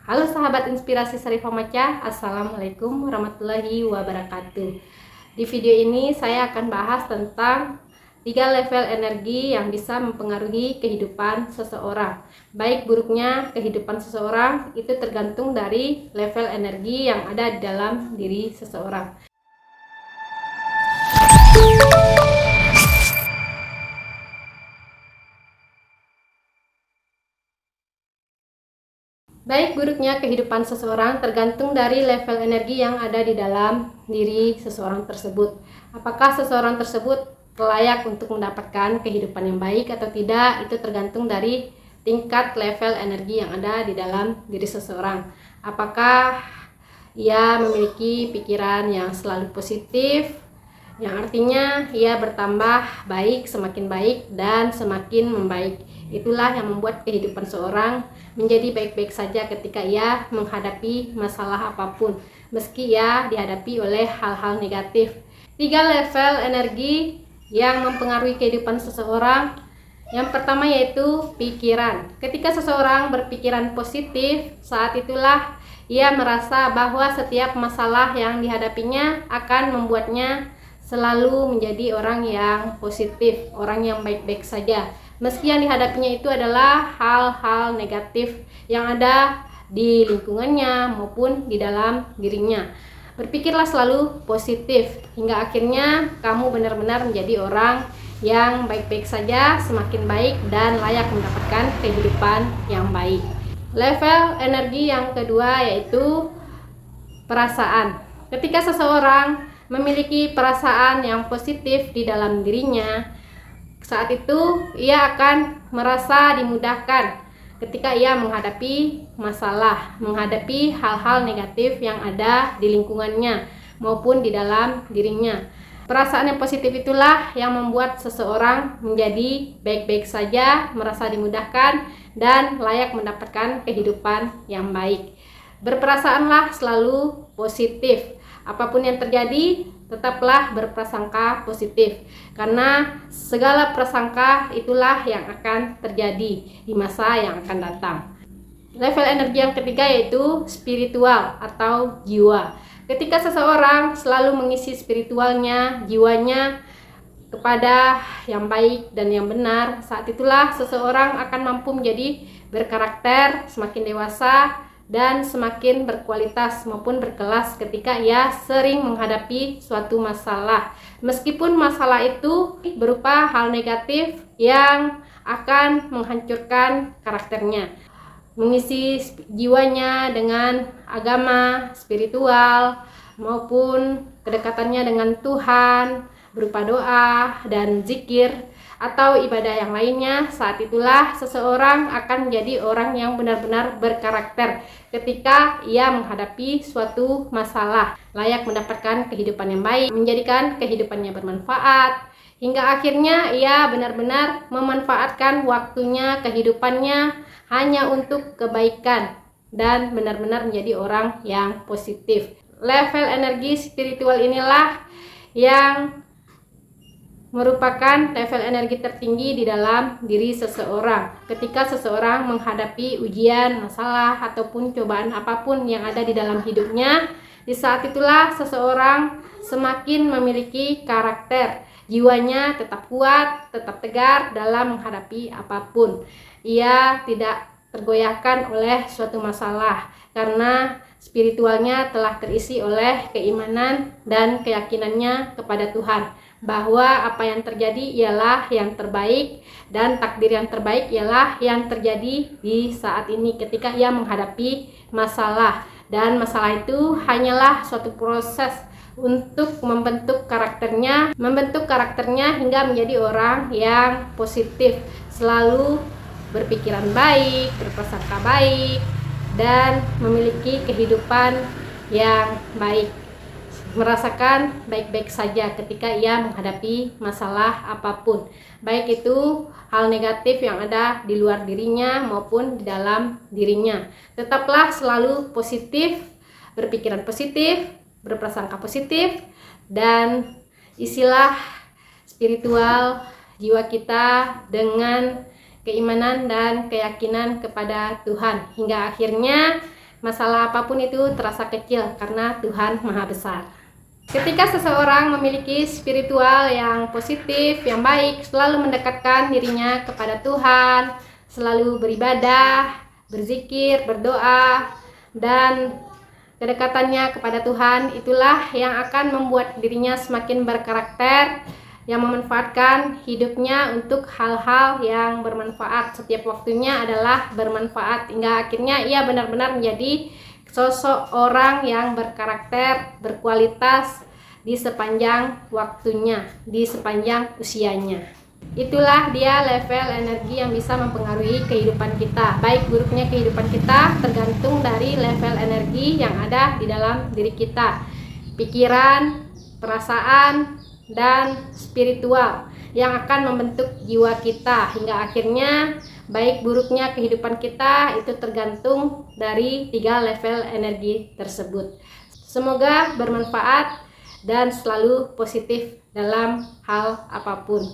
Halo sahabat inspirasi Sarifah Maca, Assalamualaikum warahmatullahi wabarakatuh. Di video ini saya akan bahas tentang 3 level energi yang bisa mempengaruhi kehidupan seseorang. Baik buruknya kehidupan seseorang itu tergantung dari level energi yang ada di dalam diri seseorang. Baik buruknya kehidupan seseorang tergantung dari level energi yang ada di dalam diri seseorang tersebut. Apakah seseorang tersebut layak untuk mendapatkan kehidupan yang baik atau tidak, itu tergantung dari tingkat level energi yang ada di dalam diri seseorang. Apakah ia memiliki pikiran yang selalu positif, yang artinya ia bertambah baik, semakin baik dan semakin membaik. Itulah yang membuat kehidupan seorang menjadi baik-baik saja ketika ia menghadapi masalah apapun, meski ia dihadapi oleh hal-hal negatif. 3 level energi yang mempengaruhi kehidupan seseorang. Yang pertama yaitu pikiran. Ketika seseorang berpikiran positif, saat itulah ia merasa bahwa setiap masalah yang dihadapinya akan membuatnya selalu menjadi orang yang positif, orang yang baik-baik saja. Meski yang dihadapinya itu adalah hal-hal negatif yang ada di lingkungannya maupun di dalam dirinya. Berpikirlah selalu positif hingga akhirnya kamu benar-benar menjadi orang yang baik-baik saja, semakin baik dan layak mendapatkan kehidupan yang baik. Level energi yang kedua yaitu perasaan. Ketika seseorang memiliki perasaan yang positif di dalam dirinya, saat itu ia akan merasa dimudahkan ketika ia menghadapi masalah, menghadapi hal-hal negatif yang ada di lingkungannya maupun di dalam dirinya. Perasaan yang positif itulah yang membuat seseorang menjadi baik-baik saja, merasa dimudahkan dan layak mendapatkan kehidupan yang baik. Berperasaanlah selalu positif. Apapun yang terjadi, tetaplah berprasangka positif, karena segala prasangka itulah yang akan terjadi di masa yang akan datang. Level energi yang ketiga yaitu spiritual atau jiwa. Ketika seseorang selalu mengisi spiritualnya, jiwanya kepada yang baik dan yang benar, saat itulah seseorang akan mampu menjadi berkarakter, semakin dewasa dan semakin berkualitas maupun berkelas ketika ia sering menghadapi suatu masalah. Meskipun masalah itu berupa hal negatif yang akan menghancurkan karakternya. Mengisi jiwanya dengan agama, spiritual maupun kedekatannya dengan Tuhan berupa doa dan zikir atau ibadah yang lainnya, saat itulah seseorang akan menjadi orang yang benar-benar berkarakter ketika ia menghadapi suatu masalah, layak mendapatkan kehidupan yang baik, menjadikan kehidupannya bermanfaat, hingga akhirnya ia benar-benar memanfaatkan waktunya, kehidupannya hanya untuk kebaikan dan benar-benar menjadi orang yang positif. Level energi spiritual inilah yang merupakan level energi tertinggi di dalam diri seseorang. Ketika seseorang menghadapi ujian, masalah, ataupun cobaan apapun yang ada di dalam hidupnya, di saat itulah seseorang semakin memiliki karakter. Jiwanya tetap kuat, tetap tegar dalam menghadapi apapun. Ia tidak tergoyahkan oleh suatu masalah karena spiritualnya telah terisi oleh keimanan dan keyakinannya kepada Tuhan, bahwa apa yang terjadi ialah yang terbaik dan takdir yang terbaik ialah yang terjadi di saat ini ketika ia menghadapi masalah, dan masalah itu hanyalah suatu proses untuk membentuk karakternya hingga menjadi orang yang positif, selalu berpikiran baik, berprasangka baik dan memiliki kehidupan yang baik, merasakan baik-baik saja ketika ia menghadapi masalah apapun, baik itu hal negatif yang ada di luar dirinya maupun di dalam dirinya. Tetaplah selalu positif, berpikiran positif, berprasangka positif, dan isilah spiritual jiwa kita dengan keimanan dan keyakinan kepada Tuhan, hingga akhirnya masalah apapun itu terasa kecil karena Tuhan Maha Besar. Ketika seseorang memiliki spiritual yang positif, yang baik, selalu mendekatkan dirinya kepada Tuhan, selalu beribadah, berzikir, berdoa, dan kedekatannya kepada Tuhan, itulah yang akan membuat dirinya semakin berkarakter, yang memanfaatkan hidupnya untuk hal-hal yang bermanfaat. Setiap waktunya adalah bermanfaat, hingga akhirnya ia benar-benar menjadi sosok orang yang berkarakter, berkualitas di sepanjang waktunya, di sepanjang usianya. Itulah dia level energi yang bisa mempengaruhi kehidupan kita. Baik buruknya kehidupan kita tergantung dari level energi yang ada di dalam diri kita. Pikiran, perasaan, dan spiritual yang akan membentuk jiwa kita, hingga akhirnya baik buruknya kehidupan kita itu tergantung dari 3 level energi tersebut. Semoga bermanfaat dan selalu positif dalam hal apapun.